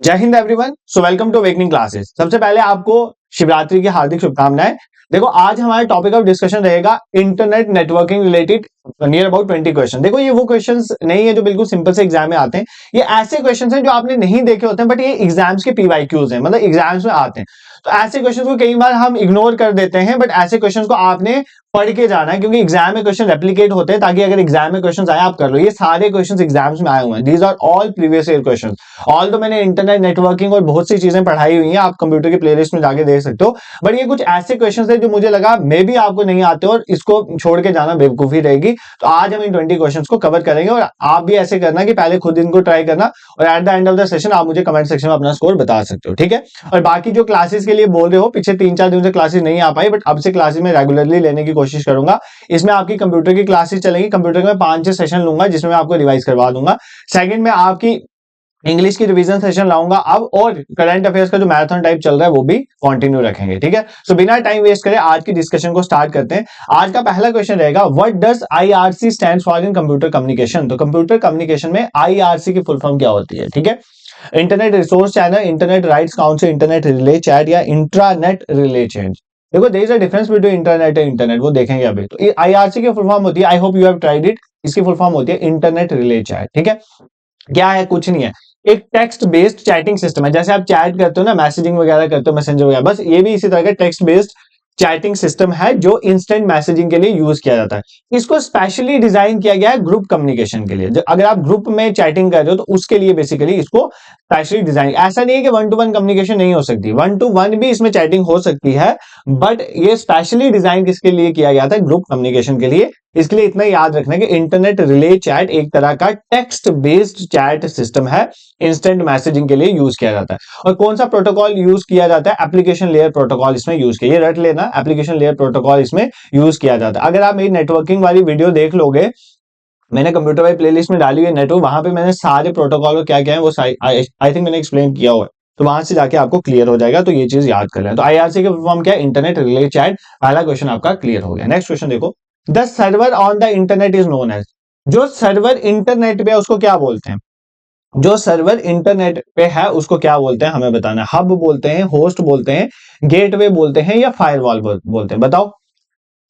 जय हिंद everyone. So welcome to awakening classes. सबसे पहले आपको शिवरात्रि की हार्दिक शुभकामनाएं। देखो आज हमारा टॉपिक ऑफ डिस्कशन रहेगा internet networking related near about 20 question. देखो ये वो क्वेश्चंस नहीं है जो बिल्कुल सिंपल से एग्जाम में आते हैं, ये ऐसे क्वेश्चंस हैं जो आपने नहीं देखे होते हैं बट ये एग्जाम्स के पीवाईक्यूज हैं, मतलब एग्जाम्स में आते हैं। तो ऐसे क्वेश्चंस को कई बार हम इग्नोर कर देते हैं बट ऐसे क्वेश्चंस को आपने पढ़ के जाना है क्योंकि एग्जाम में क्वेश्चन रेप्लिकेट होते हैं, ताकि अगर एग्जाम में क्वेश्चन आए आप कर लो। ये सारे क्वेश्चन एग्जाम्स में आए हुए हैं, these are all previous year question. All तो मैंने इंटरनेट नेटवर्किंग और बहुत सी चीजें पढ़ाई हुई हैं, आप कंप्यूटर की प्लेलिस्ट में जाके देख सकते हो, बट ये कुछ ऐसे क्वेश्चन है जो मुझे लगा मे भी आपको नहीं आते और इसको छोड़ के जाना बेवकूफी रहेगी। तो आज हम इन 20 क्वेश्चन को कवर करेंगे और आप भी ऐसे करना कि पहले खुद इनको ट्राई करना और at the end of the session आप मुझे कमेंट सेक्शन में अपना स्कोर बता सकते हो, ठीक है। और बाकी जो क्लासेस के लिए बोल रहे हो, पीछे 3-4 दिन से क्लासेस नहीं आ पाई, बट अब से क्लासेस में रेगुलरली लेने की कोशिश करूंगा। इसमें आपकी कंप्यूटर की क्लासेस चलेंगी, कंप्यूटर में 5-6 सेशन लूंगा जिसमें मैं आपको रिवाइज करवा दूंगा। सेकंड में आपकी इंग्लिश की रिवीजन सेशन लाऊंगा अब, और करंट अफेयर्स का जो मैराथन टाइप चल रहा है वो भी कंटिन्यू रखेंगे, ठीक है। सो बिना टाइम वेस्ट करे आज की डिस्कशन को स्टार्ट करते हैं। आज का पहला क्वेश्चन रहेगा, what does IRC stands for in computer communication. तो कंप्यूटर कम्युनिकेशन में आईआरसी की फुल फॉर्म क्या होती है, ठीक है। Internet resource channel, internet rights council, internet relay chat या इंट्रानेट रिले चैट। देखो there is a difference between internet and internet, वो देखेंगे अभी। तो आईआरसी की फुल फॉर्म होती है, I hope you have tried it, इसकी फुल फॉर्म होती है इंटरनेट रिले चैट, ठीक है। क्या है, कुछ नहीं है, एक टेक्स्ट बेस्ड चैटिंग सिस्टम है। जैसे आप चैट करते हो ना, मैसेजिंग वगैरह करते हो, मैसेंजर वगैरह, बस ये भी इसी तरह का टेक्स्ट बेस्ड चैटिंग सिस्टम है जो इंस्टेंट मैसेजिंग के लिए यूज किया जाता है। इसको स्पेशली डिजाइन किया गया है ग्रुप कम्युनिकेशन के लिए। अगर आप ग्रुप में चैटिंग कर रहे हो तो उसके लिए बेसिकली इसको स्पेशली डिजाइन। ऐसा नहीं है कि 1-to-1 कम्युनिकेशन नहीं हो सकती, 1-to-1 भी इसमें चैटिंग हो सकती है, बट ये स्पेशली डिजाइन किसके लिए किया गया था, ग्रुप कम्युनिकेशन के लिए। इसके लिए इतना याद रखना कि इंटरनेट रिले चैट एक तरह का टेक्स्ट बेस्ड चैट सिस्टम है, इंस्टेंट मैसेजिंग के लिए यूज किया जाता है। और कौन सा प्रोटोकॉल यूज किया जाता है, एप्लीकेशन लेयर प्रोटोकॉल इसमें यूज किया, ये रट लेना, एप्लीकेशन लेयर प्रोटोकॉल इसमें यूज किया जाता है। अगर आप मेरी नेटवर्किंग वाली वीडियो देख लोगे, मैंने कंप्यूटर वाली प्लेलिस्ट में डाली हुई नेटवर्क, वहां पे मैंने सारे प्रोटोकॉल को क्या क्या है वो आई थिंक मैंने एक्सप्लेन किया हुआ है, तो वहां से जाके आपको क्लियर हो जाएगा। तो ये चीज याद कर लें। तो आईआरसी का फॉर्म क्या है, इंटरनेट रिले चैट। पहला क्वेश्चन आपका क्लियर हो गया। नेक्स्ट क्वेश्चन देखो, the server on the internet is known as. जो सर्वर इंटरनेट पे है उसको क्या बोलते हैं, जो सर्वर इंटरनेट पे है उसको क्या बोलते हैं, हमें बताना है। हब बोलते हैं, होस्ट बोलते हैं, गेटवे बोलते हैं या फायरवॉल बोलते हैं, बताओ।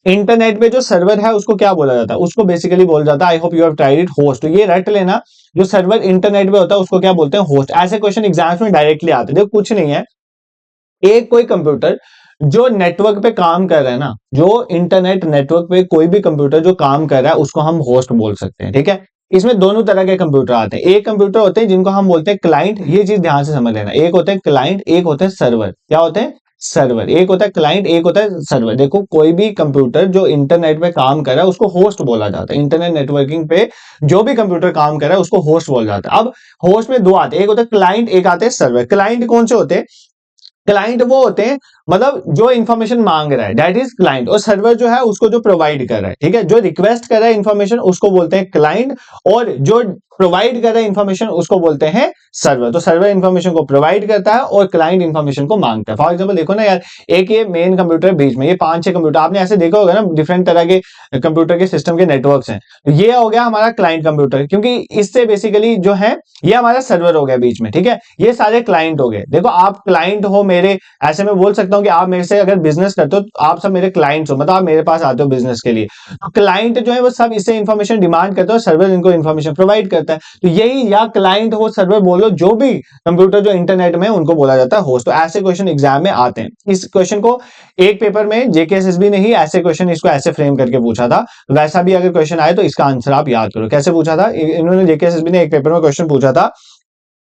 इंटरनेट पे जो सर्वर है उसको क्या बोला जाता है, उसको बेसिकली बोला जाता है, I hope you have tried it, host. तो ये रट लेना, जो सर्वर इंटरनेट पे होता है उसको क्या बोलते हैं, होस्ट। ऐसे क्वेश्चन एग्जाम्स में डायरेक्टली आते हैं। देखो कुछ नहीं है, एक कोई कंप्यूटर जो नेटवर्क पे काम कर रहा है ना, जो इंटरनेट नेटवर्क पे कोई भी कंप्यूटर जो काम कर रहा है उसको हम होस्ट बोल सकते हैं, ठीक है। इसमें दोनों तरह के कंप्यूटर आते हैं। एक कंप्यूटर होते हैं जिनको हम बोलते हैं क्लाइंट, ये चीज ध्यान से समझ लेना। एक होते हैं क्लाइंट, एक होते हैं सर्वर। क्या होते हैं, सर्वर। एक होता है क्लाइंट, एक होता है सर्वर। देखो कोई भी कंप्यूटर जो इंटरनेट पे काम कर रहा है उसको होस्ट बोला जाता है। इंटरनेट नेटवर्किंग पे जो भी कंप्यूटर काम कर रहा है उसको होस्ट बोला जाता है। अब होस्ट में दो आते हैं, एक होता है क्लाइंट, एक आते हैं सर्वर। क्लाइंट कौन से होते हैं, क्लाइंट वो होते हैं मतलब जो इंफॉर्मेशन मांग रहा है, दैट इज क्लाइंट। और सर्वर जो है उसको जो प्रोवाइड कर रहा है, ठीक है, जो रिक्वेस्ट कर रहा है इंफॉर्मेशन उसको बोलते हैं क्लाइंट, और जो प्रोवाइड कर रहा है इंफॉर्मेशन उसको बोलते हैं सर्वर। तो सर्वर इंफॉर्मेशन को प्रोवाइड करता है और क्लाइंट इंफॉर्मेशन को मांगता है। फॉर एग्जांपल देखो ना यार, एक ये मेन कंप्यूटर बीच में, ये 5-6 कंप्यूटर आपने ऐसे देखा होगा ना, डिफरेंट तरह के कंप्यूटर के सिस्टम के नेटवर्क्स हैं। तो ये हो गया हमारा क्लाइंट कंप्यूटर, क्योंकि इससे बेसिकली जो है ये हमारा सर्वर हो गया बीच में, ठीक है। ये सारे क्लाइंट हो गए। देखो आप क्लाइंट हो मेरे, ऐसे में बोल सकता हूं कि आप मेरे से अगर बिजनेस करते हो तो आप सब मेरे क्लाइंट्स हो, मतलब आप मेरे पास आते हो बिजनेस के लिए। तो क्लाइंट जो है वो सब इससे इंफॉर्मेशन डिमांड करते हो, सर्वर इनको इंफॉर्मेशन प्रोवाइड करता है। तो यही, या क्लाइंट हो सर्वर बोलो, जो भी कंप्यूटर जो इंटरनेट में उनको बोला जाता है होस्ट। तो ऐसे क्वेश्चन एग्जाम में आते हैं। इस क्वेश्चन को एक पेपर में जेकेएसएसबी ने ही ऐसे क्वेश्चन इसको ऐसे फ्रेम करके पूछा था, वैसा भी अगर क्वेश्चन आए तो इसका आंसर आप याद करो। कैसे पूछा था इन्होंने, जेकेएसएसबी ने एक पेपर में क्वेश्चन पूछा था,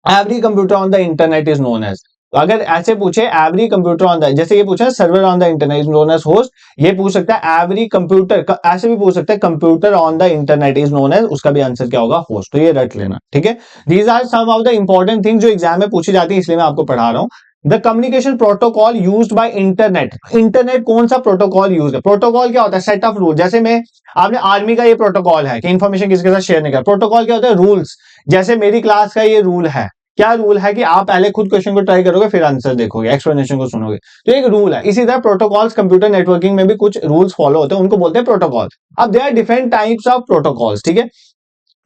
every computer on the internet is known as. अगर ऐसे पूछे एवरी कंप्यूटर ऑन द, जैसे ये पूछा server on the internet is known as host, ये पूछ सकता है एवरी कंप्यूटर, ऐसे भी पूछ सकता है computer on the internet is known as, उसका भी आंसर क्या होगा, होस्ट। तो ये रट लेना, ठीक है। These are some of the important things जो एग्जाम में पूछी जाती है, इसलिए मैं आपको पढ़ा रहा हूं। The communication protocol used by internet. Internet कौन सा प्रोटोकॉल यूज है, प्रोटोकॉल क्या होता है, सेट ऑफ रूल। जैसे मैं, आपने आर्मी का ये प्रोटोकॉल है कि इंफॉर्मेशन किसके साथ शेयर नहीं कर। प्रोटोकॉल क्या होता है, रूल्स। जैसे मेरी क्लास का ये रूल है, क्या रूल है कि आप पहले खुद क्वेश्चन को ट्राई करोगे फिर आंसर देखोगे, एक्सप्लेनेशन को सुनोगे, तो एक रूल है। इसी तरह प्रोटोकॉल्स कंप्यूटर नेटवर्किंग में भी कुछ रूल्स फॉलो होते हैं, उनको बोलते हैं प्रोटोकॉल। अब there are different types of protocols, ठीक है।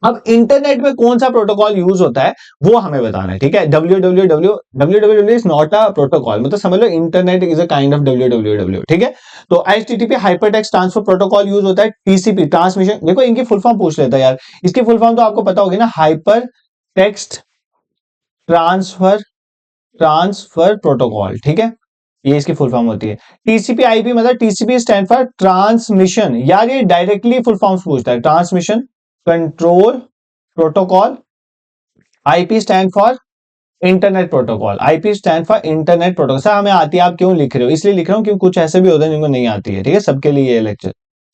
अब इंटरनेट में कौन सा प्रोटोकॉल यूज होता है वो हमें बताना है, ठीक है। www is not a protocol, मतलब समझ लो internet is a kind of www, ठीक है। तो HTTP hypertext transfer protocol use होता है। TCP ट्रांसमिशन, देखो इनकी फुल फॉर्म पूछ लेता है यार, इसकी फुल फॉर्म तो आपको पता होगी ना, hyper text transfer transfer protocol, ठीक है, ये इसकी फुल फॉर्म होती है। TCP IP मतलब TCP स्टैंड फॉर ट्रांसमिशन, यार ये डायरेक्टली फुल फॉर्म्स पूछता है, transmission control protocol. IP stand for internet protocol, IP stand for internet protocol. Sir हमें आती है, आप क्यों लिख रहे हो? इसलिए लिख रहा हूं क्योंकि कुछ ऐसे भी होते हैं जिनको नहीं आती है, ठीक है, सबके लिए ये lecture.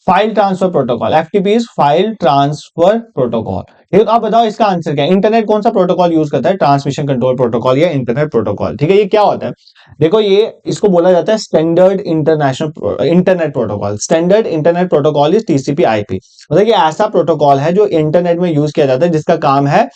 File transfer protocol, FTP is file transfer protocol. ठीक है, तो आप बताओ इसका आंसर क्या है? इंटरनेट कौन सा प्रोटोकॉल यूज करता है? ट्रांसमिशन कंट्रोल प्रोटोकॉल या इंटरनेट प्रोटोकॉल, ठीक है। ये क्या होता है? देखो ये इसको बोला जाता है standard international internet protocol. Standard internet protocol is TCP IP, मतलब ये ऐसा प्रोटोकॉल है जो इंटरनेट में यूज किया जाता है, जिसका काम है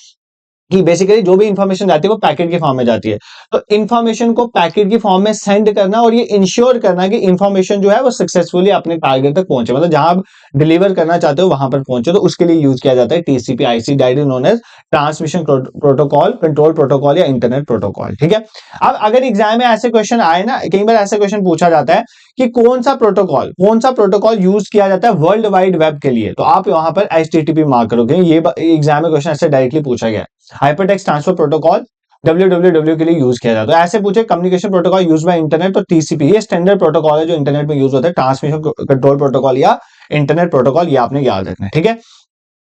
कि बेसिकली जो भी इंफॉर्मेशन जाती है वो पैकेट के फॉर्म में जाती है। तो इंफॉर्मेशन को पैकेट की फॉर्म में सेंड करना और ये इंश्योर करना कि इंफॉर्मेशन जो है वो सक्सेसफुली अपने टारगेट तक पहुंचे, मतलब जहां आप डिलीवर करना चाहते हो वहां पर पहुंचे, तो उसके लिए यूज किया जाता है TCP IC, that is known as transmission protocol control protocol या इंटरनेट प्रोटोकॉल, ठीक है। अब अगर एग्जाम में ऐसे क्वेश्चन आए ना, कई बार ऐसे क्वेश्चन पूछा जाता है कि कौन सा प्रोटोकॉल यूज किया जाता है वर्ल्ड वाइड वेब के लिए, तो आप वहां पर HTTP मार्क करोगे। ये एग्जाम में क्वेश्चन ऐसे डायरेक्टली पूछा गया है। हाइपरटेक्स्ट ट्रांसफर प्रोटोकॉल www के लिए यूज किया जाता है। ऐसे पूछे communication protocol use by internet, तो TCP ये स्टैंडर्ड प्रोटोकॉल है जो इंटरनेट में यूज होता है। ट्रांसमिशन कंट्रोल प्रोटोकॉल या इंटरनेट प्रोटोकॉल, ये आपने याद रखना है, ठीक है।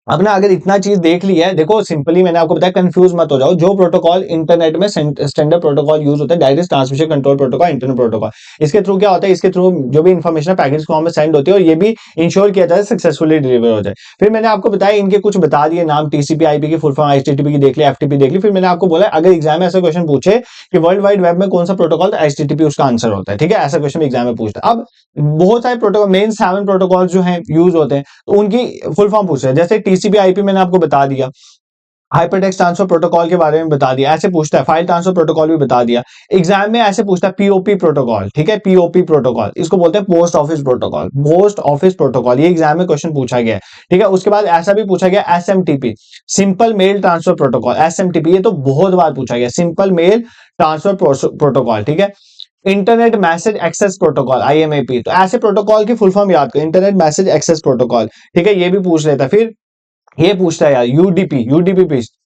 अब ना अगर इतना चीज देख लिया है, देखो सिंपली मैंने आपको बताया, कंफ्यूज मत हो जाओ। जो प्रोटोकॉल इंटरनेट में स्टैंडर्ड प्रोटोकॉल यूज होता है, direct transmission control protocol, internet protocol, इसके थ्रू क्या होता है, इसके थ्रू जो भी इंफॉर्मेशन पैकेज फॉर्म में सेंड होती है और ये भी इंश्योर किया जाता है सक्सेसफुली डिलीवर हो जाए। फिर मैंने आपको बताया, इनके कुछ बता दिए नाम, TCP IP की फुल फॉर्म, HTTP की देख ली, FTP देख ली। फिर मैंने आपको बोला अगर एग्जाम में ऐसा क्वेश्चन पूछे कि वर्ल्ड वाइड वेब में कौन सा प्रोटोकॉल, तो HTTP उसका आंसर होता है, ठीक है। ऐसा क्वेश्चन एग्जाम में पूछता है। अब बहुत सारे प्रोटोकॉल, मेन 7 प्रोटोकॉल जो है यूज होते हैं, तो उनकी फुल फॉर्म पूछ रहे हैं। जैसे TCP IP मैंने आपको बता दिया, हाइपरटेक्स्ट ट्रांसफर प्रोटोकॉल के बारे में बता दिया, ऐसे पूछता है। फाइल ट्रांसफर प्रोटोकॉल भी बता दिया। एग्जाम में ऐसे पूछता है POP प्रोटोकॉल, ठीक है, POP प्रोटोकॉल, इसको बोलते हैं post office protocol, post office protocol, ये एग्जाम में क्वेश्चन पूछा गया है, ठीक है। उसके बाद ऐसा भी पूछा गया SMTP, simple mail transfer protocol, SMTP, ये तो बहुत बार पूछा गया, सिंपल मेल ट्रांसफर प्रोटोकॉल, ठीक है। Internet message access protocol, IMAP, तो ऐसे प्रोटोकॉल की फुल फॉर्म याद करो, इंटरनेट मैसेज एक्सेस प्रोटोकॉल, ठीक है, ये भी पूछ लेता है। फिर ये पूछता है यार यूडीपी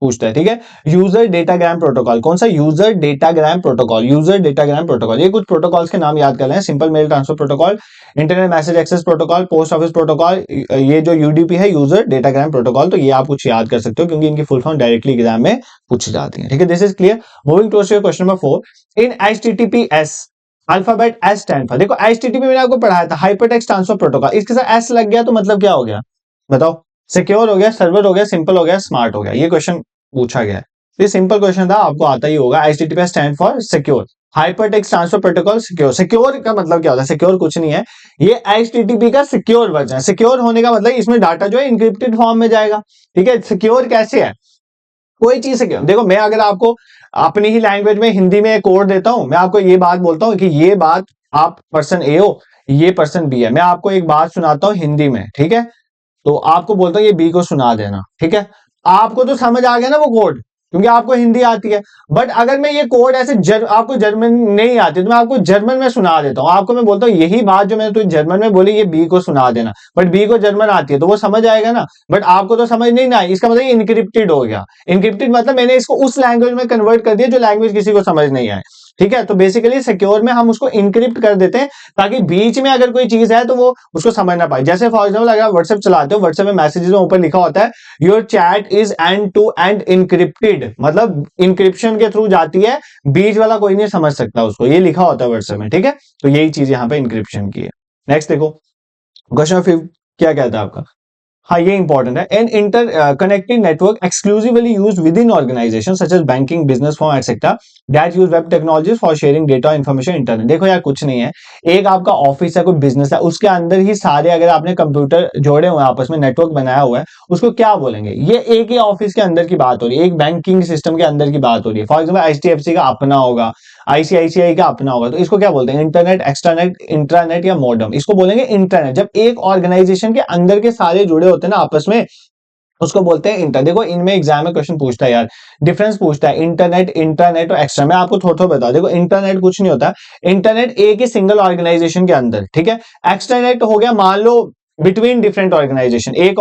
पूछता है, ठीक है। यूजर डेटाग्राम प्रोटोकॉल, कौन सा? User datagram protocol, user datagram protocol, ये कुछ प्रोटोकॉल्स के नाम याद कर लें। Simple mail transfer protocol, internet message access protocol, post office protocol, ये जो यूडीपी है यूजर डेटाग्राम प्रोटोकॉल, तो ये आप कुछ याद कर सकते हो क्योंकि इनकी फुल फॉर्म डायरेक्टली एग्जाम में पूछी जाती है, ठीक है। This is clear. Moving to question number 4 in HTTPS alphabet S stand for, देखो HTTP मैंने आपको पढ़ाया था हाइपरटेक्स्ट ट्रांसफर प्रोटोकॉल, इसके साथ S लग गया तो मतलब क्या हो गया बताओ? सिक्योर हो गया, सर्वर हो गया, सिंपल हो गया, स्मार्ट हो गया। ये क्वेश्चन पूछा गया है, ये सिंपल क्वेश्चन था, आपको आता ही होगा। HTTP stand for secure, hypertext transfer protocol secure. Secure का मतलब क्या होता है? सिक्योर कुछ नहीं है, ये HTTP का सिक्योर वर्जन है। सिक्योर होने का मतलब इसमें डाटा जो है इंक्रिप्टेड फॉर्म में जाएगा, ठीक है। सिक्योर कैसे है? कोई चीज सिक्योर, देखो मैं अगर आपको अपनी ही लैंग्वेज में हिंदी में कोड देता हूं, मैं आपको ये बात बोलता हूं कि ये बात आप पर्सन A हो, ये पर्सन B है, मैं आपको एक बात सुनाता हूं हिंदी में, ठीक है, तो आपको बोलता हूं ये बी को सुना देना, ठीक है। आपको तो समझ आ गया ना वो कोड, क्योंकि आपको हिंदी आती है। बट अगर मैं ये कोड ऐसे आपको जर्मन नहीं आती तो मैं आपको जर्मन में सुना देता हूं, आपको मैं बोलता हूं यही बात जो मैंने तुझे जर्मन में बोली, ये बी को सुना देना, बट बी को जर्मन आती है तो वो समझ आएगा ना, बट आपको तो समझ नहीं ना आई, इसका मतलब ये इनक्रिप्टेड हो गया। इनक्रिप्टेड मतलब मैंने इसको उस लैंग्वेज में कन्वर्ट कर दिया जो लैंग्वेज किसी को समझ नहीं आए, ठीक है। तो बेसिकली सिक्योर में हम उसको इनक्रिप्ट कर देते हैं ताकि बीच में अगर कोई चीज है तो वो उसको समझ ना पाए। जैसे फॉर एग्जाम्पल अगर आप व्हाट्सएप चलाते हो, व्हाट्सएप में मैसेजेस में ऊपर लिखा होता है your chat is end to end encrypted, मतलब इंक्रिप्शन के थ्रू जाती है, बीच वाला कोई नहीं समझ सकता उसको, ये लिखा होता है व्हाट्सएप में, ठीक है। तो यही चीज यहाँ पे इंक्रिप्शन की है। नेक्स्ट देखो क्वेश्चन 5 क्या कहता है आपका? हाँ ये इंपॉर्टेंट है। An interconnected network exclusively used within organisation such as banking, business form etcetera that use web technologies for sharing data information internet. देखो यार कुछ नहीं है, एक आपका ऑफिस है, कोई बिजनेस है, उसके अंदर ही सारे अगर आपने कंप्यूटर जोड़े हुए हैं आपस में, नेटवर्क बनाया हुआ है, उसको क्या बोलेंगे? ये एक ही ऑफिस के अंदर की बात हो रही है, एक बैंकिंग सिस्टम के अंदर की बात हो रही है। फॉर एग्जाम्पल HDFC का अपना होगा, ICICI का अपना होगा, तो इसको क्या बोलते हैं? इंटरनेट, एक्सट्रानेट, इंट्रानेट या मॉडम, इसको बोलेंगे इंटरनेट। जब एक ऑर्गेनाइजेशन के अंदर के सारे जुड़े होते हैं ना आपस में, उसको बोलते हैं इंटर। देखो इनमें एग्जाम में क्वेश्चन पूछता है यार, डिफरेंस पूछता है इंटरनेट, इंटरनेट और एक्स्ट्रा। मैं आपको थोड़ा थोड़ा बता, देखो इंटरनेट कुछ नहीं होता, इंटरनेट एक ही सिंगल ऑर्गेनाइजेशन के अंदर, ठीक है। एक्सट्रानेट हो गया मान लो बिटवीन डिफरेंट ऑर्गेनाइजेशन, एक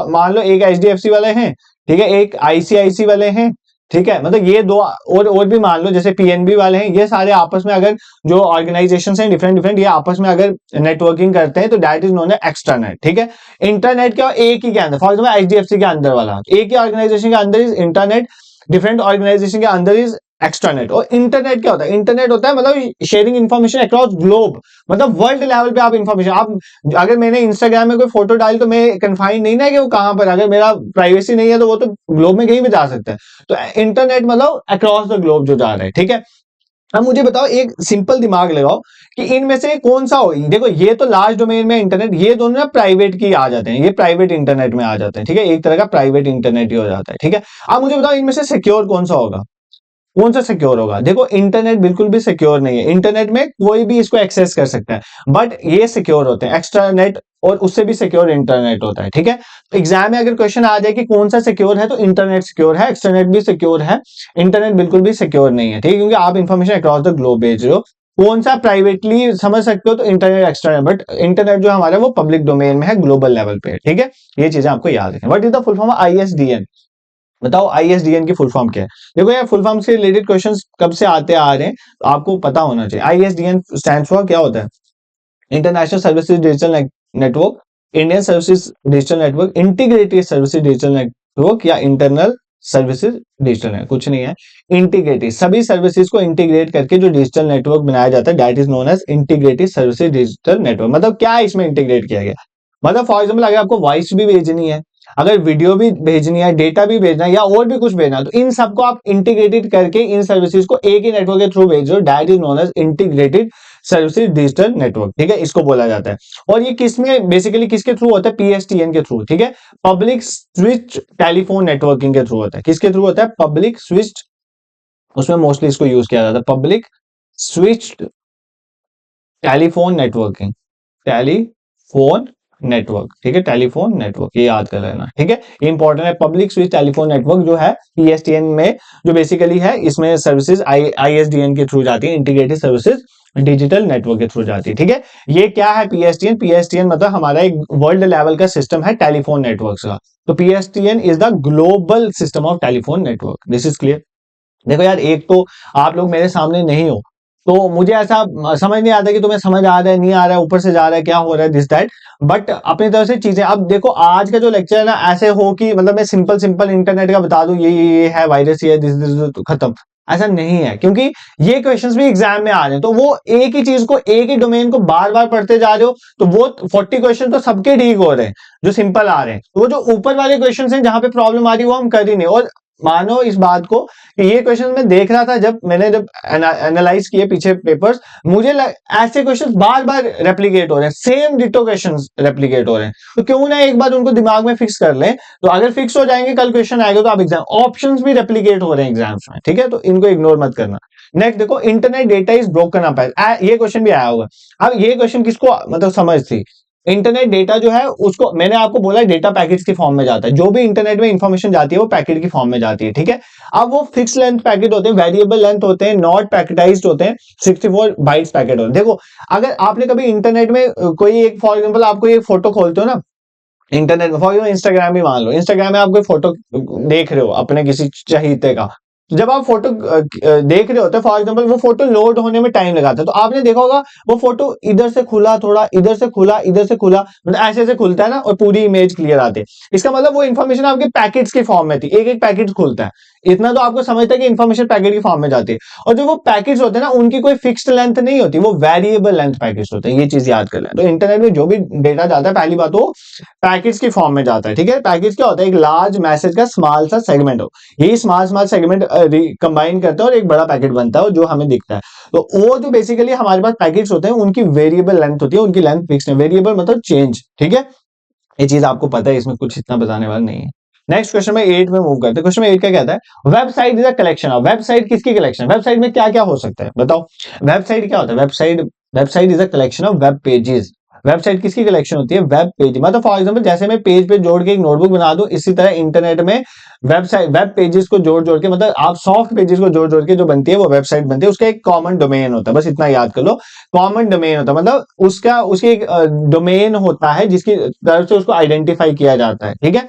मान लो एक एचडीएफसी वाले हैं, ठीक है, एक आईसीआईसी वाले हैं, ठीक है, मतलब ये दो और भी मान लो जैसे पीएनबी वाले हैं, ये सारे आपस में अगर जो ऑर्गेनाइजेशन हैं डिफरेंट डिफरेंट, ये आपस में अगर नेटवर्किंग करते हैं तो दैट इज नोन एज एक्सट्रानेट, ठीक है। इंटरनेट क्या एक ही के अंदर, फॉर एग्जाम्पल एचडीएफसी के अंदर वाला एक ही ऑर्गेनाइजेशन के अंदर इज इंटरनेट, डिफरेंट ऑर्गेनाइजेशन के अंदर इज एक्सट्रानेट। और इंटरनेट क्या होता है, इंटरनेट होता है मतलब शेयरिंग इन्फॉर्मेशन अक्रॉस ग्लोब, मतलब वर्ल्ड लेवल पे आप इन्फॉर्मेशन, आप अगर मैंने इंस्टाग्राम में कोई फोटो डाली तो मैं कन्फाइन नहीं ना कि वो कहां पर, अगर मेरा प्राइवेसी नहीं है तो वो तो ग्लोब में कहीं भी जा सकता है। तो इंटरनेट मतलब अक्रॉस द ग्लोब जो जा रहा है, ठीक है। अब मुझे बताओ, एक सिंपल दिमाग लगाओ कि इनमें से कौन सा हो। देखो ये तो लार्ज डोमेन में इंटरनेट, ये दोनों ना प्राइवेट की आ जाते हैं, ये प्राइवेट इंटरनेट में आ जाते हैं, ठीक है, एक तरह का प्राइवेट इंटरनेट ही हो जाता है, ठीक है। अब मुझे बताओ इनमें से सिक्योर कौन सा होगा, कौन सा सिक्योर होगा। देखो इंटरनेट बिल्कुल भी सिक्योर नहीं है, इंटरनेट में कोई भी इसको एक्सेस कर सकता है, बट ये सिक्योर होते हैं एक्स्ट्रा नेट, और उससे भी सिक्योर इंटरनेट होता है, ठीक है। तो एग्जाम में अगर क्वेश्चन आ जाए कि कौन सा सिक्योर है, तो इंटरनेट सिक्योर है, एक्स्ट्रानेट भी सिक्योर है, इंटरनेट बिल्कुल भी सिक्योर नहीं है, ठीक है, क्योंकि आप इंफॉर्मेशन अक्रॉस द ग्लोब भेज रहे हो। कौन सा प्राइवेटली समझ सकते हो तो इंटरनेट एक्स्ट्रा, बट इंटरनेट जो हमारा वो पब्लिक डोमेन में है, ग्लोबल लेवल पे, ठीक है। ये चीजें आपको याद रखनी। What is the full form ISDN, बताओ आईएसडीएन की फुल फॉर्म क्या है। देखो यार फुल फॉर्म से रिलेटेड क्वेश्चंस कब से आते आ रहे हैं, तो आपको पता होना चाहिए। आईएसडीएन स्टैंड्स फॉर क्या होता है, international services digital network, Indian services digital network, integrated services digital network, या इंटरनल सर्विसेज डिजिटल नेटवर्क, कुछ नहीं है, इंटीग्रेटेड, सभी सर्विसेज को इंटीग्रेट करके जो डिजिटल नेटवर्क बनाया जाता है that is known as integrated services digital network. मतलब क्या है इसमें इंटीग्रेट किया गया, मतलब फॉर एग्जाम्पल अगर आपको वॉइस भी भेजनी है, अगर वीडियो भी भेजनी है, डेटा भी भेजना है, या और भी कुछ भेजना है, तो इन सबको आप इंटीग्रेटेड करके इन सर्विसेज को एक ही नेटवर्क के थ्रू भेज रहे हो, that is known as integrated services digital network, ठीक है, इसको बोला जाता है। और ये किसमें बेसिकली किसके थ्रू होता है, पीएसटीएन के थ्रू, ठीक है, पब्लिक स्विच टेलीफोन नेटवर्किंग के थ्रू होता है। किसके थ्रू होता है, पब्लिक स्विच, उसमें मोस्टली इसको यूज किया जाता है, public switch telephone networking, telephone network, ठीक है, टेलीफोन नेटवर्क, ये याद कर लेना, ठीक है, इंपॉर्टेंट है। पब्लिक स्विच टेलीफोन नेटवर्क जो है पीएसटीएन में जो बेसिकली है, इसमें सर्विसेज आईएसडीएन के थ्रू जाती है, इंटीग्रेटेड सर्विसेज डिजिटल नेटवर्क के थ्रू जाती है, ठीक है। ये क्या है पीएसटीएन, पीएसटीएन मतलब हमारा एक वर्ल्ड लेवल का सिस्टम है टेलीफोन नेटवर्क का। तो PSTN is the global system of telephone network, this is clear. देखो यार एक तो आप लोग मेरे सामने नहीं हो, तो मुझे ऐसा समझ नहीं आता कि तुम्हें समझ आ रहा है नहीं आ रहा है, ऊपर से जा रहा है, क्या हो रहा है, दिस दैट, बट अपनी तरफ से चीजें। अब देखो आज का जो लेक्चर है ना, ऐसे हो कि मतलब मैं सिंपल सिंपल इंटरनेट का बता दूं ये है, वायरस ये है, दिस तो खत्म, ऐसा नहीं है, क्योंकि ये क्वेश्चंस भी एग्जाम में आ रहे हैं, तो वो एक ही चीज को, एक ही डोमेन को बार बार पढ़ते जा रहे हो, तो वो 40 क्वेश्चन तो सबके ठीक हो रहे हैं जो सिंपल आ रहे हैं, तो वो जो ऊपर वाले क्वेश्चन हैं जहां पे प्रॉब्लम आ रही है वो हम कर ही नहीं। और मानो इस बात को कि ये क्वेश्चन मैं देख रहा था, जब एनालाइज किए पीछे पेपर्स, ऐसे क्वेश्चंस बार बार रेप्लिकेट हो रहे हैं, सेम डिटो क्वेश्चंस रेप्लिकेट हो रहे हैं, तो क्यों ना एक बार उनको दिमाग में फिक्स कर लें। तो अगर फिक्स हो जाएंगे, कल क्वेश्चन आएगा तो आप एग्जाम, ऑप्शंस भी रेप्लिकेट हो रहे हैं एग्जाम्स में, ठीक है, तो इनको इग्नोर मत करना। नेक्स्ट देखो, internet data is broken up, ये क्वेश्चन भी आया होगा। अब ये क्वेश्चन किसको मतलब समझ थी, इंटरनेट डेटा जो है उसको मैंने आपको बोला डेटा पैकेट्स की फॉर्म में जाता है, जो भी इंटरनेट में इंफॉर्मेशन जाती है वो पैकेट की फॉर्म में जाती है, ठीक है। अब वो फिक्स लेंथ पैकेट होते हैं, वेरिएबल लेंथ होते हैं, नॉट पैकेटाइज्ड होते हैं, 64 बाइट्स पैकेट होते हैं। देखो अगर आपने कभी इंटरनेट में कोई एक, फॉर एग्जांपल आप कोई एक फोटो खोलते हो ना इंटरनेट में, फॉर एग्जांपल इंस्टाग्राम ही मान लो, इंस्टाग्राम में आप कोई फोटो देख रहे हो अपने किसी चहीते का, जब आप फोटो देख रहे होते हैं, फॉर एग्जांपल वो फोटो लोड होने में टाइम लगाता है, तो आपने देखा होगा वो फोटो इधर से खुला, थोड़ा इधर से खुला, इधर से खुला, मतलब ऐसे ऐसे खुलता है ना, और पूरी इमेज क्लियर आती है। इसका मतलब वो इन्फॉर्मेशन आपके पैकेट्स की फॉर्म में थी, एक एक पैकेट खुलता है, इतना तो आपको समझता है कि इन्फॉर्मेशन पैकेट की फॉर्म में जाती है। और जो वो पैकेट्स होते हैं ना, उनकी कोई फिक्स्ड लेंथ नहीं होती, वो वेरिएबल लेंथ पैकेट्स होते हैं, ये चीज याद कर लें। तो इंटरनेट में जो भी डेटा जाता है, पहली बात वो पैकेट्स की फॉर्म में जाता है, ठीक है। पैकेज क्या होता है, एक लार्ज मैसेज का स्मॉल सा सेगमेंट हो, यही स्मॉल स्मॉल सेगमेंट कंबाइन करता है और एक बड़ा पैकेट बनता है जो हमें दिखता है। तो वो जो बेसिकली हमारे पास पैकेट्स होते हैं उनकी वेरिएबल लेंथ होती है, उनकी लेंथ फिक्स है, वेरिएबल मतलब चेंज, ठीक है। ये चीज आपको पता है, इसमें कुछ इतना बताने वाला नहीं है। नेक्स्ट क्वेश्चन में 8 में मूव करते हैं। क्वेश्चन में 8 का कहता है website is a collection of, website किसकी कलेक्शन, वेबसाइट में क्या क्या हो सकता है बताओ। वेबसाइट क्या होता है, website is a collection of web pages, website किसकी कलेक्शन होती है? Web page. मतलब फॉर एग्जांपल जैसे मैं पेज पे जोड़ के एक नोटबुक बना दूं, इसी तरह इंटरनेट में वेब पेजेस को जोड़ जोड़ के, मतलब आप सॉफ्ट पेजेस को जोड़ जोड़ के जो बनती है वो वेबसाइट बनती है। उसका एक कॉमन डोमेन होता है, बस इतना याद कर लो। कॉमन डोमेन होता है मतलब उसकी एक डोमेन होता है जिसकी तरफ से उसको आइडेंटिफाई किया जाता है, ठीक है।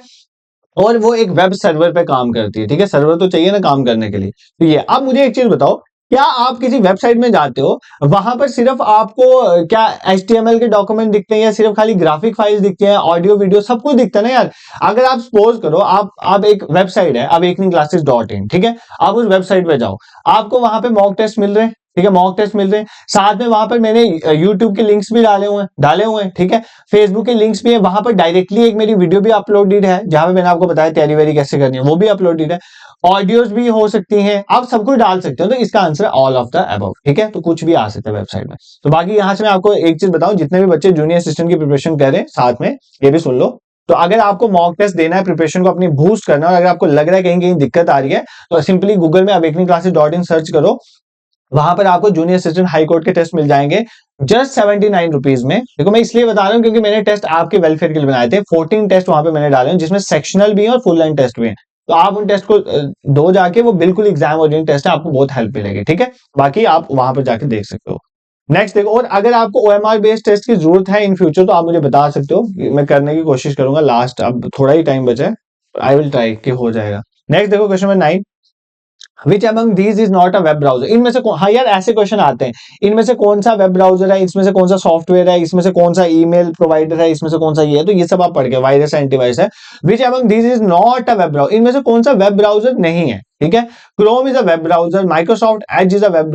और वो एक वेब सर्वर पे काम करती है, ठीक है। सर्वर तो चाहिए ना काम करने के लिए। तो ये अब मुझे एक चीज बताओ, क्या आप किसी वेबसाइट में जाते हो, वहां पर सिर्फ आपको क्या HTML के डॉक्यूमेंट दिखते हैं, या सिर्फ खाली ग्राफिक फाइल्स दिखते हैं, ऑडियो वीडियो सब कुछ दिखता है ना यार। अगर आप सपोज करो, आप एक वेबसाइट है, awakeningclasses.in, ठीक है। आप उस वेबसाइट पे जाओ, आपको वहां पे मॉक टेस्ट मिल रहे हैं, ठीक है, मॉक टेस्ट मिल रहे हैं। साथ में वहां पर मैंने यूट्यूब के लिंक्स भी डाले हुए हैं, ठीक है। फेसबुक के लिंक्स भी है, वहां पर डायरेक्टली एक मेरी वीडियो भी अपलोडेड है, जहां पे मैंने आपको बताया तैयारी वैयारी कैसे करनी है, वो भी अपलोडेड है। ऑडियोज भी हो सकती हैं, आप सब कुछ डाल सकते हो। तो इसका answer all of the above, ठीक है। तो कुछ भी आ सकता है वेबसाइट में। तो बाकी यहां से मैं आपको एक चीज बताऊं, जितने भी बच्चे जूनियर असिस्टेंट की प्रिपरेशन कर रहे हैं, साथ में ये भी सुन लो। तो अगर आपको मॉक टेस्ट देना है, प्रिपरेशन को अपनी बूस्ट करना है, और अगर आपको लग रहा है कहीं कहीं दिक्कत आ रही है, तो सिंपली गूगल में awakeningclasses.in सर्च करो। वहां पर आपको जूनियर असिस्टेंट हाई कोर्ट के टेस्ट मिल जाएंगे जस्ट 79 रुपीज में। देखो मैं इसलिए बता रहा हूँ क्योंकि मैंने टेस्ट आपके वेलफेयर के लिए बनाए थे। 14 टेस्ट वहां पे मैंने डाले हैं, जिसमें सेक्शनल भी है और फुल लाइन टेस्ट भी है। तो आप उन टेस्ट को दो जाके, वो बिल्कुल एग्जाम ओरिएंटेड टेस्ट है, आपको बहुत हेल्प मिलेगी, ठीक है। बाकी आप वहां पर जाके देख सकते हो। नेक्स्ट देखो, और अगर आपको OMR बेस्ड टेस्ट की जरूरत है इन फ्यूचर, तो आप मुझे बता सकते हो, मैं करने की कोशिश करूंगा। लास्ट अब थोड़ा ही टाइम बचा है, आई विल ट्राई कि हो जाएगा। नेक्स्ट देखो, question number 9, which among these is not a web browser. इनमें से हाँ यार, ऐसे क्वेश्चन आते हैं, इनमें से कौन सा वेब ब्राउजर है, इसमें से कौन सा सॉफ्टवेयर है, इसमें से कौन सा ईमेल प्रोवाइडर है, इसमें से कौन सा ये है। तो ये सब आप पढ़ के, वायरस है, एंटीवायरस है। Which among these is not a web browser, इनमें से कौन सा वेब ब्राउजर नहीं है, ठीक है। Chrome is a web browser, Microsoft Edge is a web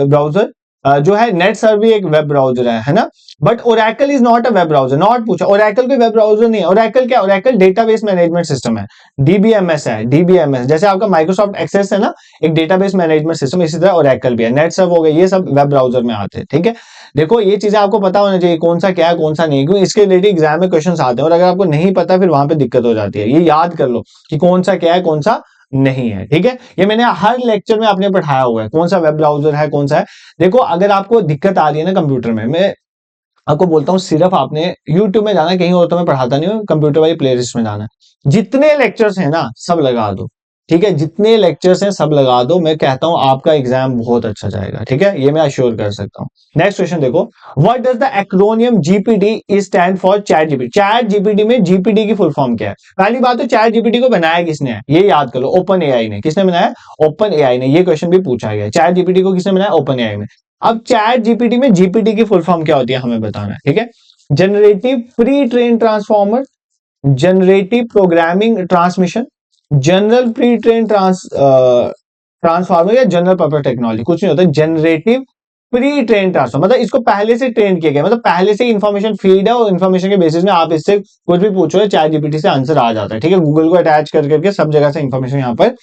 browser, जो है नेट सर्वर भी एक वेब ब्राउजर है ना। But Oracle is not a web browser, not पूछा, ओरेकल कोई वेब ब्राउजर नहीं है। ओरेकल क्या, ओरेकल डेटाबेस मैनेजमेंट सिस्टम है, DBMS है, DBMS। जैसे आपका माइक्रोसॉफ्ट एक्सेस है ना, एक डेटाबेस मैनेजमेंट सिस्टम, इसी तरह ओरेकल भी है। नेट सर्व हो गया, ये सब वेब ब्राउजर में आते हैं, ठीक है। देखो ये चीजें आपको पता होना चाहिए, कौन सा क्या है कौन सा नहीं, क्योंकि इसके रिलेटेड एग्जाम में क्वेश्चन आते हैं, और अगर आपको नहीं पता फिर वहां पे दिक्कत हो जाती है। ये याद कर लो कि कौन सा क्या है कौन सा नहीं है, ठीक है। ये मैंने हर लेक्चर में आपने पढ़ाया हुआ है, कौन सा वेब ब्राउजर है कौन सा है। देखो अगर आपको दिक्कत आ रही है ना कंप्यूटर में, मैं आपको बोलता हूँ सिर्फ आपने YouTube में जाना, कहीं और तो मैं पढ़ाता नहीं हूँ, कंप्यूटर वाली प्लेलिस्ट में जाना। जितने लेक्चर्स हैं ना सब लगा दो, ठीक है। जितने लेक्चर्स हैं सब लगा दो, मैं कहता हूं आपका एग्जाम बहुत अच्छा जाएगा, ठीक है। ये मैं अश्योर कर सकता हूं। नेक्स्ट क्वेश्चन देखो, what does the acromion GPT is stand for? Chat GPT. Chat GPT में जीपीटी की फुल फॉर्म क्या है? पहली बात तो चैट जीपीटी को बनाया किसने है, ये याद कर लो। ओपन एआई ने। किसने बनाया? ओपन एआई ने। ये क्वेश्चन भी पूछा गया, चैट जीपीटी को किसने बनाया? ओपन एआई ने। अब चैट जीपीटी में जीपीटी की फुल फॉर्म क्या होती है हमें बताना है, ठीक है। Generative pre train transformer, generative programming transmission, general pre train transformer, या जनरल पर्पस टेक्नोलॉजी। कुछ नहीं होता, जनरेटिव प्री ट्रेन ट्रांसफर, मतलब इसको पहले से ट्रेन किया गया, मतलब पहले से इंफॉर्मेशन फीड है, और इंफॉर्मेशन के बेसिस में आप इससे कुछ भी पूछो, चैट जीपीटी से आंसर आ जाता है, ठीक है। गूगल को अटैच कर करके सब जगह से इंफॉर्मेशन यहाँ पर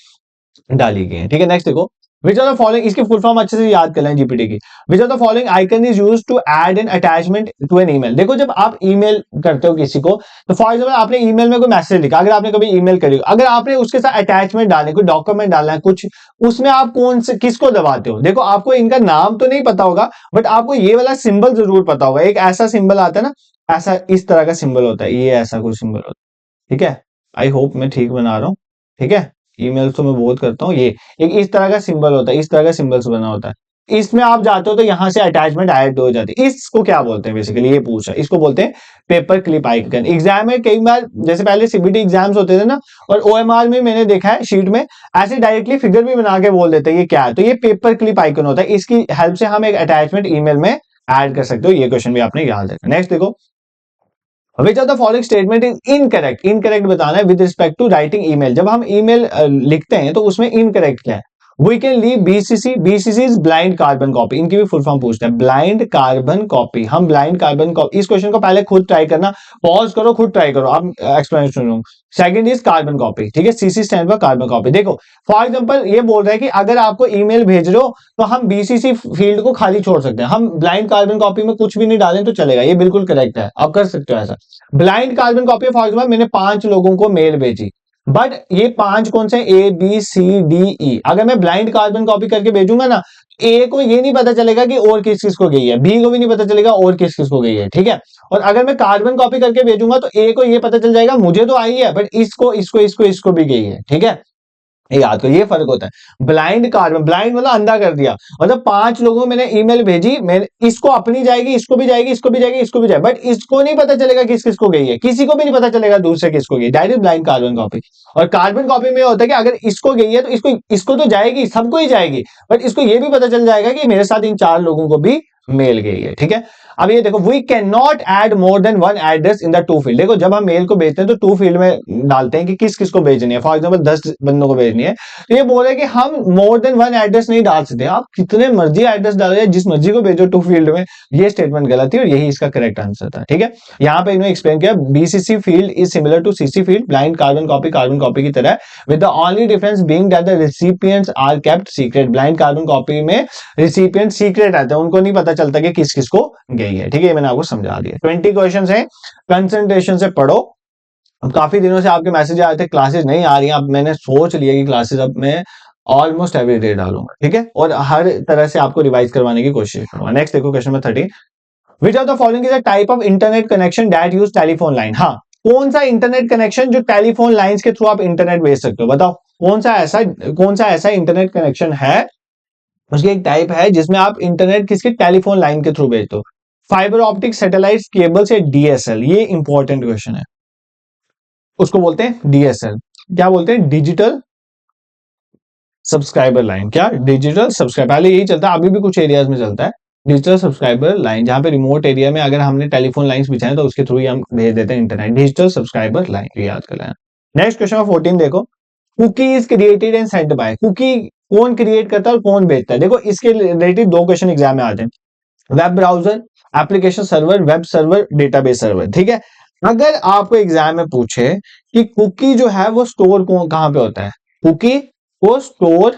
डाली गई है, ठीक है। नेक्स्ट देखो, विच आर द फॉलोइंग, इसकी फुल फॉर्म अच्छे से याद कर लें जीपीटी की। Which are the following icon is used to add an attachment to an email. देखो जब आप ईमेल करते हो किसी को, तो फॉर एग्जांपल आपने ईमेल में कोई मैसेज लिखा, अगर आपने कभी ईमेल करी, अगर आपने उसके साथ अटैचमेंट डालने, कोई डॉक्यूमेंट डालना है कुछ, उसमें आप कौन से किसको दबाते हो? देखो आपको इनका नाम तो नहीं पता होगा, बट आपको ये वाला सिंबल जरूर पता होगा। एक ऐसा सिंबल आता है ना, ऐसा इस तरह का सिंबल होता है, ये ऐसा कोई सिंबल होता है, ठीक है। आई होप मैं ठीक बना रहा हूँ, ठीक है। ईमेल तो मैं बहुत करता हूँ। ये एक इस तरह का सिंबल होता है, इस तरह का सिंबल्स बना होता है, इसमें आप जाते हो तो यहां से अटैचमेंट ऐड हो जाती है। इसको क्या बोलते हैं बेसिकली, ये पूछा, इसको बोलते हैं पेपर क्लिप आइकन। एग्जाम में कई बार, जैसे पहले सीबीटी एग्जाम्स होते थे ना, और ओएमआर में मैंने देखा है शीट में ऐसे डायरेक्टली फिगर भी बना के बोल देते हैं ये क्या है, तो ये पेपर क्लिप आइकन होता है। इसकी हेल्प से हम एक अटैचमेंट ईमेल में ऐड कर सकते हो। ये क्वेश्चन भी आपने याद रखना। नेक्स्ट देखो, which of the following statement is incorrect. Incorrect बताना है with respect to writing email. जब हम ईमेल लिखते हैं तो उसमें इनकरेक्ट क्या है? We can leave BCC. BCC is blind carbon copy. इनकी भी फुल फॉर्म पूछता है, ब्लाइंड कार्बन कॉपी। हम ब्लाइंड कार्बन कॉपी, इस क्वेश्चन को पहले खुद ट्राई करना, पॉज करो, खुद ट्राई करो, आप एक्सप्लेनेशन सुनो। सेकंड इज कार्बन कॉपी, ठीक है। CC stand for carbon copy. देखो फॉर एग्जांपल ये बोल रहा है कि अगर आपको ईमेल भेज रहे हो तो हम बीसीसी फील्ड को खाली छोड़ सकते हैं, हम ब्लाइंड कार्बन कॉपी में कुछ भी नहीं डालें तो चलेगा। ये बिल्कुल करेक्ट है, आप कर सकते हो ऐसा। Blind carbon copy, for example मैंने 5 लोगों को मेल भेजी, बट ये 5 कौन से, A B C D E, अगर मैं ब्लाइंड कार्बन कॉपी करके भेजूंगा ना, ए को ये नहीं पता चलेगा कि और किस किस को गई है, बी को भी नहीं पता चलेगा और किस किस को गई है, ठीक है। और अगर मैं कार्बन कॉपी करके भेजूंगा तो ए को ये पता चल जाएगा मुझे तो आई है, बट इसको इसको इसको इसको भी गई है, ठीक है। ये याद करो, ये फर्क होता है। ब्लाइंड कार्बन, ब्लाइंड मतलब अंधा कर दिया, मतलब 5 लोगों को मैंने ईमेल भेजी, मैंने इसको अपनी जाएगी, इसको भी जाएगी, इसको भी जाएगी, इसको भी जाएगी, बट इसको नहीं पता चलेगा किस किस को गई है, किसी को भी नहीं पता चलेगा दूसरे किसको गई, डायरेक्ट ब्लाइंड कार्बन कॉपी। और कार्बन कॉपी में होता है कि अगर इसको गई है तो इसको इसको तो जाएगी, सबको ही जाएगी, बट इसको ये भी पता चल जाएगा कि मेरे साथ इन 4 लोगों को भी मेल गई है, ठीक है। अब ये देखो, we can not add more than 1 address in the 2 field. देखो जब हम मेल को भेजते हैं तो 2 फील्ड में डालते हैं कि किस किस को भेजनी है, फॉर एग्जांपल 10 बंदों को भेजनी है, तो ये बोल रहे हैं कि हम मोर देन 1 एड्रेस नहीं डाल सकते, आप कितने मर्जी एड्रेस डालो, जिस मर्जी को भेजो 2 फील्ड में। ये स्टेटमेंट गलत है और यही इसका करेक्ट आंसर था, ठीक है। यहाँ पे इन्होंने एक्सप्लेन किया, BCC field is similar to CC field, blind carbon copy की तरह, with the only difference being that the recipients are kept secret. Blind carbon copy में रिसिपिएंट सीक्रेट रहते हैं, उनको नहीं पता चलता कि किस किस को गई है, ठीक है। मैंने आपको समझा दिया। 20 क्वेश्चन है, कंसंट्रेशन से पढ़ो। काफी दिनों से आपके मैसेज आए थे क्लासेस नहीं आ रही हैं, अब मैंने सोच लिया कि क्लासेस अब मैं ऑलमोस्ट एवरी डे डालूंगा, ठीक है, और हर तरह से आपको रिवाइज करवाने की कोशिश करूंगा। नेक्स्ट देखो question number 13, which of the following is a type of internet connection that use telephone line. हाँ, कौन सा इंटरनेट कनेक्शन जो टेलीफोन लाइंस के थ्रू आप इंटरनेट भेज सकते हो, बताओ कौन सा ऐसा इंटरनेट कनेक्शन है, उसकी एक टाइप है जिसमें आप इंटरनेट किसके, टेलीफोन लाइन के थ्रू भेजते हो। फाइबर ऑप्टिक, सैटेलाइट केबल से, डीएसएल। ये इंपॉर्टेंट क्वेश्चन है, उसको बोलते हैं डीएसएल। क्या बोलते हैं, डिजिटल सब्सक्राइबर लाइन। क्या, डिजिटल सब्सक्राइबर, पहले यही चलता है, अभी भी कुछ एरियाज में चलता है डिजिटल सब्सक्राइबर लाइन, जहां पे रिमोट एरिया में अगर हमने टेलीफोन लाइंस बिछाए तो उसके थ्रू ही हम भेज देते हैं इंटरनेट, डिजिटल सब्सक्राइबर लाइन, याद कर लेना। नेक्स्ट क्वेश्चन 14 देखो, cookie is created and sent by. Cookie कौन क्रिएट करता है और कौन भेजता है। देखो इसके रिलेटेड 2 क्वेश्चन एग्जाम में आते हैं, web browser, application server, web server, database server, ठीक है। अगर आपको एग्जाम में पूछे कि कुकी जो है वो स्टोर कहां पे होता है, कुकी को स्टोर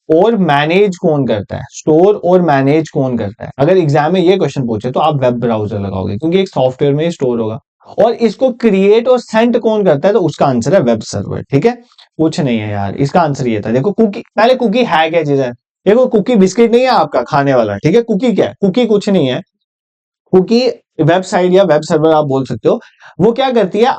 और मैनेज कौन करता है, स्टोर और मैनेज कौन करता है, अगर एग्जाम में ये क्वेश्चन पूछे तो आप वेब ब्राउजर लगाओगे, क्योंकि एक सॉफ्टवेयर में स्टोर होगा। और इसको क्रिएट और सेंड कौन करता है, तो उसका आंसर है वेब सर्वर, ठीक है। कुछ नहीं है यार, इसका आंसर ये था। देखो कुकी, पहले कुकी है क्या चीज है, देखो कुकी बिस्किट नहीं है आपका खाने वाला, ठीक है। कुकी क्या है, कुकी कुछ नहीं है, कुकी वेबसाइट या वेब सर्वर आप बोल सकते हो। वो क्या करती है,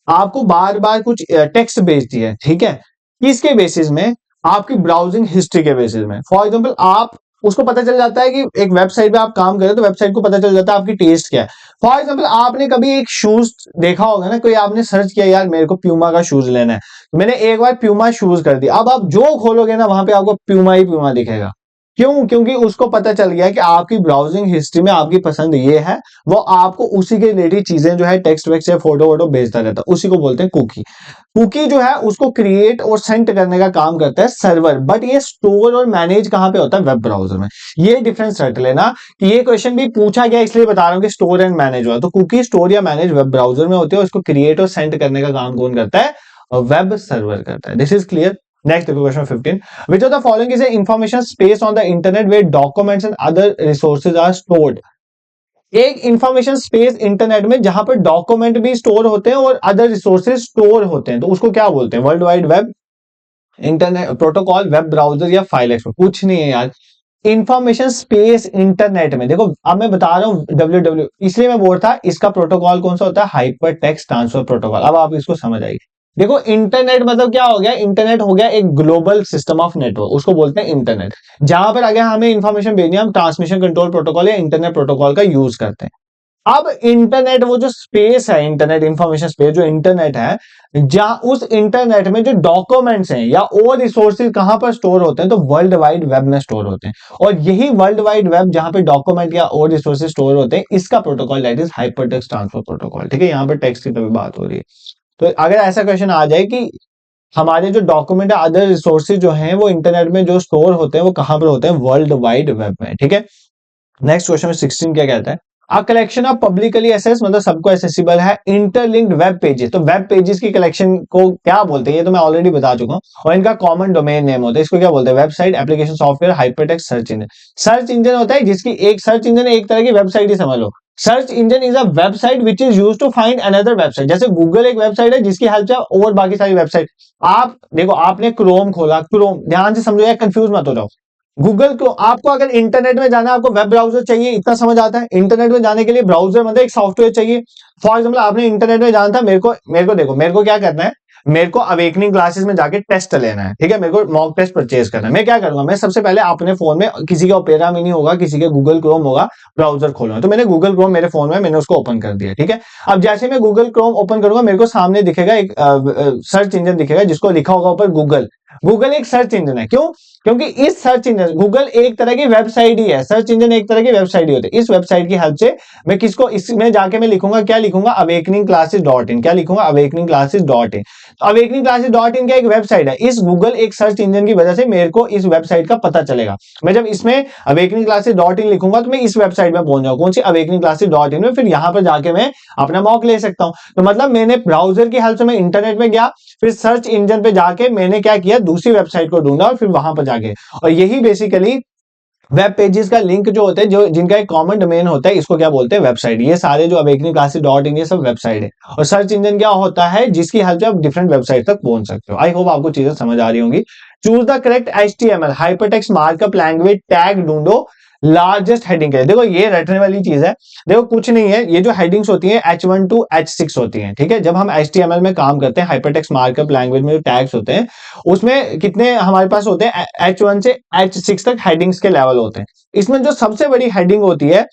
आपको बार बार कुछ टेक्स्ट भेजती है, ठीक है। किसके बेसिस में, आपकी ब्राउजिंग हिस्ट्री के बेसिस में। फॉर एग्जांपल आप, उसको पता चल जाता है कि एक वेबसाइट पे आप काम करें तो वेबसाइट को पता चल जाता है आपकी टेस्ट क्या है। फॉर एग्जांपल आपने कभी एक शूज देखा होगा ना, कोई आपने सर्च किया यार मेरे को प्यूमा का शूज लेना है, तो मैंने एक बार प्यूमा शूज कर दिया, अब आप जो खोलोगे ना वहां पे आपको प्यूमा ही प्यूमा दिखेगा। क्यों, क्योंकि उसको पता चल गया कि आपकी ब्राउजिंग हिस्ट्री में आपकी पसंद ये है, वो आपको उसी के रिलेटेड चीजें जो है टेक्स्ट वेक्स्ट या फोटो वोटो भेजता रहता है, उसी को बोलते हैं कुकी। कुकी जो है उसको क्रिएट और सेंड करने का काम करता है सर्वर, बट ये स्टोर और मैनेज कहां पे होता है, वेब ब्राउजर में। ये डिफरेंस रख लेना कि ये क्वेश्चन भी पूछा गया इसलिए बता रहा हूं कि स्टोर एंड मैनेज हुआ, तो कुकी स्टोर या मैनेज वेब ब्राउजर में होती है, उसको क्रिएट और सेंड करने का काम कौन करता है, वेब सर्वर करता है। This is clear. Next question 15. Which of the following is an information space on the internet where documents and other resources are stored? एक इंफॉर्मेशन स्पेस इंटरनेट में जहां पर डॉक्यूमेंट भी स्टोर होते हैं और अदर रिसोर्सेज स्टोर होते हैं, तो उसको क्या बोलते हैं, world wide web, internet protocol, web browser या फाइल एक्सप्लोरर। कुछ नहीं है यार, इंफॉर्मेशन स्पेस इंटरनेट में। देखो अब मैं बता रहा हूं www, इसलिए मैं बोल रहा था इसका प्रोटोकॉल कौन सा होता है, हाइपर टेक्स्ट ट्रांसफर प्रोटोकॉल। अब आप इसको समझ आएगी। देखो इंटरनेट मतलब क्या हो गया, इंटरनेट हो गया एक ग्लोबल सिस्टम ऑफ नेटवर्क, उसको बोलते हैं इंटरनेट। जहां पर अगर हमें इंफॉर्मेशन भेजनी है हम ट्रांसमिशन कंट्रोल प्रोटोकॉल या इंटरनेट प्रोटोकॉल का यूज करते हैं। अब इंटरनेट वो जो स्पेस है, इंटरनेट इंफॉर्मेशन स्पेस जो इंटरनेट है, जहां उस इंटरनेट में जो डॉक्यूमेंट्स हैं या और रिसोर्सेज कहां पर स्टोर होते हैं, तो वर्ल्ड वाइड वेब में स्टोर होते हैं। और यही वर्ल्ड वाइड वेब जहां पे डॉक्यूमेंट या और रिसोर्सेज स्टोर होते हैं, इसका protocol that is hypertext transfer protocol, ठीक है। यहाँ पर टेक्स्ट की तभी बात हो रही है। तो अगर ऐसा क्वेश्चन आ जाए कि हमारे जो डॉक्यूमेंट है अदर रिसोर्सेज जो हैं वो इंटरनेट में जो स्टोर होते हैं वो कहां पर होते हैं, वर्ल्ड वाइड वेब में, ठीक है। नेक्स्ट क्वेश्चन में 16 क्या कहता है, a collection of publicly access, मतलब सबको एक्सेसिबल है, इंटरलिंक्ड वेब पेजेस। तो वेब पेजेस की कलेक्शन को क्या बोलते हैं, ये तो मैं ऑलरेडी बता चुका हूं। और इनका कॉमन डोमेन नेम होता है, इसको क्या बोलते हैं, website, application, software, hypertext, search engine. Search engine होता है जिसकी एक सर्च इंजन एक तरह की वेबसाइट ही समझ लो, search engine is a website which is use to find another website. जैसे गूगल एक वेबसाइट है जिसकी हेल्प से और बाकी सारी वेबसाइट, आप देखो आपने क्रोम खोला, क्रोम ध्यान से समझो या कंफ्यूज मत हो जाओ। गूगल को आपको अगर इंटरनेट में जाना है, आपको वेब ब्राउजर चाहिए, इतना समझ आता है। इंटरनेट में जाने के लिए ब्राउजर मतलब एक सॉफ्टवेयर चाहिए। फॉर एग्जाम्पल आपने इंटरनेट में जाना था, मेरे को क्या करना है, मेरे को अवेकनिंग क्लासेस में जाके टेस्ट लेना है, ठीक है, मेरे को मॉक टेस्ट परचेज करना है। मैं क्या करूंगा, मैं सबसे पहले अपने फोन में, किसी का ओपेरा मिनी होगा, किसी के गूगल क्रोम होगा, ब्राउजर खोलना है, तो मैंने गूगल क्रोम मेरे फोन में, मैंने उसको ओपन कर दिया, ठीक है। अब जैसे मैं गूगल क्रोम ओपन करूंगा, मेरे को सामने दिखेगा एक सर्च इंजन दिखेगा जिसको लिखा होगा ऊपर गूगल। गूगल एक सर्च इंजन है, क्यों? क्योंकि इस सर्च इंजन, गूगल एक तरह की वेबसाइट ही है, सर्च इंजन एक तरह की वेबसाइट ही होती है। इस वेबसाइट की हेल्प से मैं किसको, इसमें जाके मैं लिखूंगा, क्या लिखूंगा, awakeningclasses.in, क्या लिखूंगा, awakeningclasses.in। तो awakeningclasses.in क्या एक वेबसाइट है, इस गूगल एक सर्च इंजन की वजह से मेरे को इस वेबसाइट का पता चलेगा। मैं जब इसमें awakeningclasses.in लिखूंगा तो मैं इस वेबसाइट में पहुंच जाऊंगा, कौन सी, awakeningclasses.in में, फिर यहां पर जाके मैं अपना मॉक ले सकता हूं। तो मतलब मैंने ब्राउजर की हेल्प से मैं इंटरनेट में गया, फिर सर्च इंजन पे जाके मैंने क्या किया, दूसरी वेबसाइट को ढूंढा और फिर वहां पर जाके, और यही बेसिकली वेब पेजेस का लिंक जो होते हैं, जो जिनका एक कॉमन डोमेन होता है, इसको क्या बोलते हैं, वेबसाइट। ये सारे जो awakeningclasses.in ये सब वेबसाइट है। और सर्च इंजन क्या होता है, जिसकी हेल्प से आप डिफरेंट वेबसाइट तक पहुंच सकते हो। आई होप आपको चीजें समझ आ रही होंगी। Choose the correct HTML hypertext markup language tag ढूंढो लार्जेस्ट हेडिंग के लिए। देखो ये रटने वाली चीज है, देखो कुछ नहीं है, ये जो हेडिंग्स होती हैं H1 to H6 होती हैं, ठीक है। जब हम HTML में काम करते हैं, हाइपरटेक्स्ट मार्कअप लैंग्वेज में जो टैग्स होते हैं, उसमें कितने हमारे पास होते हैं, H1 से H6 तक हेडिंग्स के लेवल होते हैं। इसमें जो सबसे बड़ी हेडिंग होती है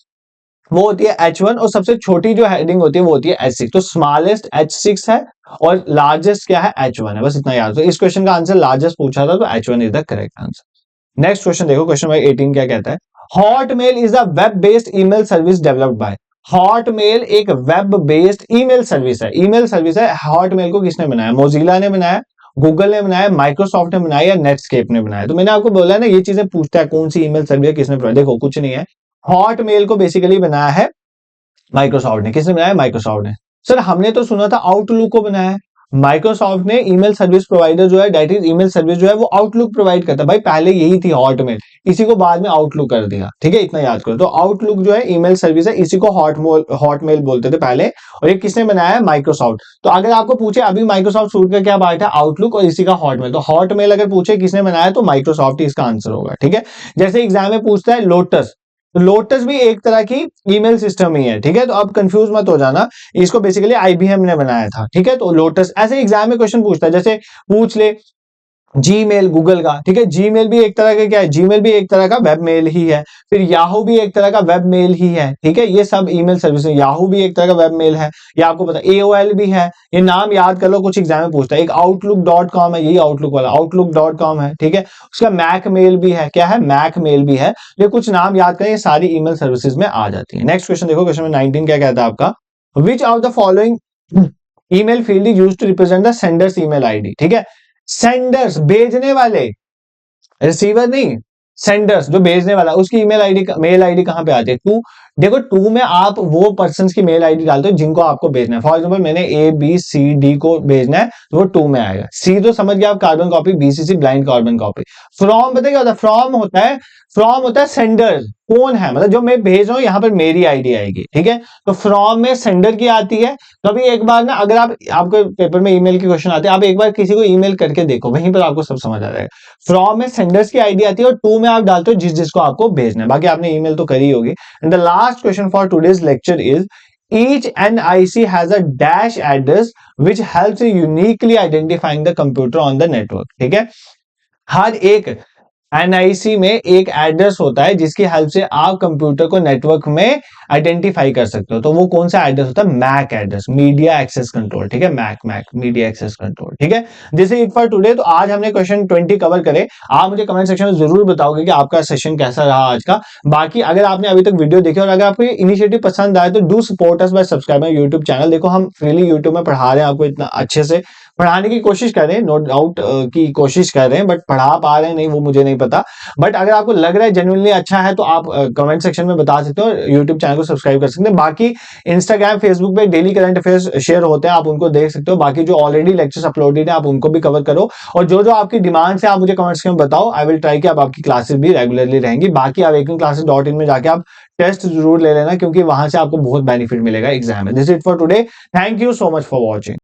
वो होती है H1, और सबसे छोटी जो हेडिंग होती है वो होती है H6। तो स्मॉलेस्ट H6 है और लार्जेस्ट क्या है, H1 है, बस इतना याद। तो इस क्वेश्चन का आंसर लार्जेस्ट पूछा था, तो H1 is the correct answer. Next question देखो, क्वेश्चन नंबर 18 क्या कहता है, Hotmail is a web based email service developed by. Hotmail एक वेब बेस्ड ईमेल सर्विस है, ईमेल सर्विस है। हॉटमेल को किसने बनाया, मोजिला ने बनाया, गूगल ने बनाया, माइक्रोसॉफ्ट ने बनाया, या नेटस्केप ने बनाया। तो मैंने आपको बोला ना, ये चीजें पूछता है कौन सी ईमेल सर्विस किसने बनाया। देखो कुछ नहीं है, हॉटमेल को बेसिकली बनाया है माइक्रोसॉफ्ट ने। किसने बनाया, माइक्रोसॉफ्ट ने। सर हमने तो सुना था आउटलुक को बनाया है। माइक्रोसॉफ्ट ने ईमेल सर्विस प्रोवाइडर जो है, दैट इज ईमेल सर्विस जो है वो आउटलुक प्रोवाइड करता है। भाई पहले यही थी हॉटमेल, इसी को बाद में आउटलुक कर दिया, ठीक है, इतना याद करो। तो आउटलुक जो है ईमेल सर्विस है, इसी को हॉटमेल बोलते थे पहले, और ये किसने बनाया है, माइक्रोसॉफ्ट। तो अगर आपको पूछे अभी माइक्रोसॉफ्ट सूट का क्या बात है, आउटलुक, और इसी का हॉटमेल, तो हॉटमेल अगर पूछे किसने बनाया तो माइक्रोसॉफ्ट ही इसका आंसर होगा, ठीक है। जैसे एग्जाम में पूछता है लोटस, तो लोटस भी एक तरह की ईमेल सिस्टम ही है, ठीक है। तो अब कंफ्यूज मत हो जाना, इसको बेसिकली IBM ने बनाया था, ठीक है। तो लोटस ऐसे एग्जाम में क्वेश्चन पूछता है, जैसे पूछ ले जीमेल गूगल का, ठीक है, जीमेल भी एक तरह का क्या है, जीमेल भी एक तरह का वेब मेल ही है। फिर याहू भी एक तरह का वेब मेल ही है, ठीक है। ये सब ईमेल सर्विस है, याहू भी एक तरह का वेब मेल है, ये आपको पता। AOL भी है, ये नाम याद कर लो, कुछ एग्जाम में पूछता है। एक outlook.com है, यही आउटलुक वाला outlook.com है, ठीक है। उसका मैक मेल भी है, क्या है, मैक मेल भी है। ये कुछ नाम याद करें, ये सारी ईमेल सर्विसेज में आ जाती है। नेक्स्ट क्वेश्चन देखो, क्वेश्चन नंबर 19 क्या कहता है आपका, which of the following email field is used to represent the sender's email ID, ठीक है। सेंडर्स भेजने वाले, रिसीवर नहीं, सेंडर्स जो भेजने वाला, उसकी ईमेल आईडी, मेल आईडी कहां पे आती है, टू। देखो टू में आप वो पर्सन की मेल आईडी डालते हो जिनको आपको भेजना है। फॉर एग्जांपल मैंने ABCD को भेजना है, तो वो टू में आएगा। सी तो समझ गया आप, carbon copy, BCC blind carbon copy. From पता क्या होता है, फ्रॉम होता है सेंडर, कौन है, मतलब जो मैं भेज रहा हूं, यहां पर मेरी आईडी आएगी, ठीक है। तो फ्रॉम में सेंडर की आती है। कभी एक बार ना, अगर आपको पेपर में ईमेल के क्वेश्चन आते हैं, आप एक बार किसी को ईमेल करके देखो, वहीं पर आपको सब समझ आ जाएगा। फ्रॉम में सेंडर्स की आईडी आती है, और टू में आप डालते हो जिसको आपको भेजना है। बाकी आपने ईमेल तो करी होगी। And the last question for today's lecture is, each NIC has a dash address which helps in uniquely identifying the computer on the network, ठीक है। हर एक NIC में एक एड्रेस होता है जिसकी हेल्प से आप कंप्यूटर को नेटवर्क में आइडेंटिफाई कर सकते हो। तो वो कौन सा एड्रेस होता है, MAC address, media access control, ठीक है, मैक मीडिया एक्सेस कंट्रोल, ठीक है। This is it for today. तो आज हमने क्वेश्चन 20 कवर करे। आप मुझे कमेंट सेक्शन में जरूर बताओगे कि आपका सेशन कैसा रहा आज का। बाकी अगर आपने अभी तक वीडियो देखी और अगर आपको ये इनिशिएटिव पसंद आए तो do support us bye subscribing YouTube channel. देखो हम फ्रीली यूट्यूब में पढ़ा रहे हैं आपको इतना अच्छे से, पढ़ाने की कोशिश कर रहे हैं, नो डाउट की कोशिश कर रहे हैं, बट पढ़ा पा रहे हैं नहीं वो मुझे नहीं पता। बट अगर आपको लग रहा है जेन्युइनली अच्छा है तो आप कमेंट सेक्शन में बता सकते हो, यूट्यूब चैनल को सब्सक्राइब कर सकते हैं। बाकी इंस्टाग्राम फेसबुक पे डेली करंट अफेयर्स शेयर होते हैं, आप उनको देख सकते हो। बाकी जो ऑलरेडी लेक्चर्स अपलोडेड है आप उनको भी कवर करो, और जो जो आपकी डिमांड्स है आप मुझे कमेंट्स में बताओ। आई विल ट्राई कि अब आपकी क्लासेस भी रेगुलरली रहेंगी। बाकी आप awakeningclasses.in में जाके आप टेस्ट जरूर ले लेना, क्योंकि वहां से आपको बहुत बेनिफिट मिलेगा एग्जाम में। This is for today, thank you so much for watching.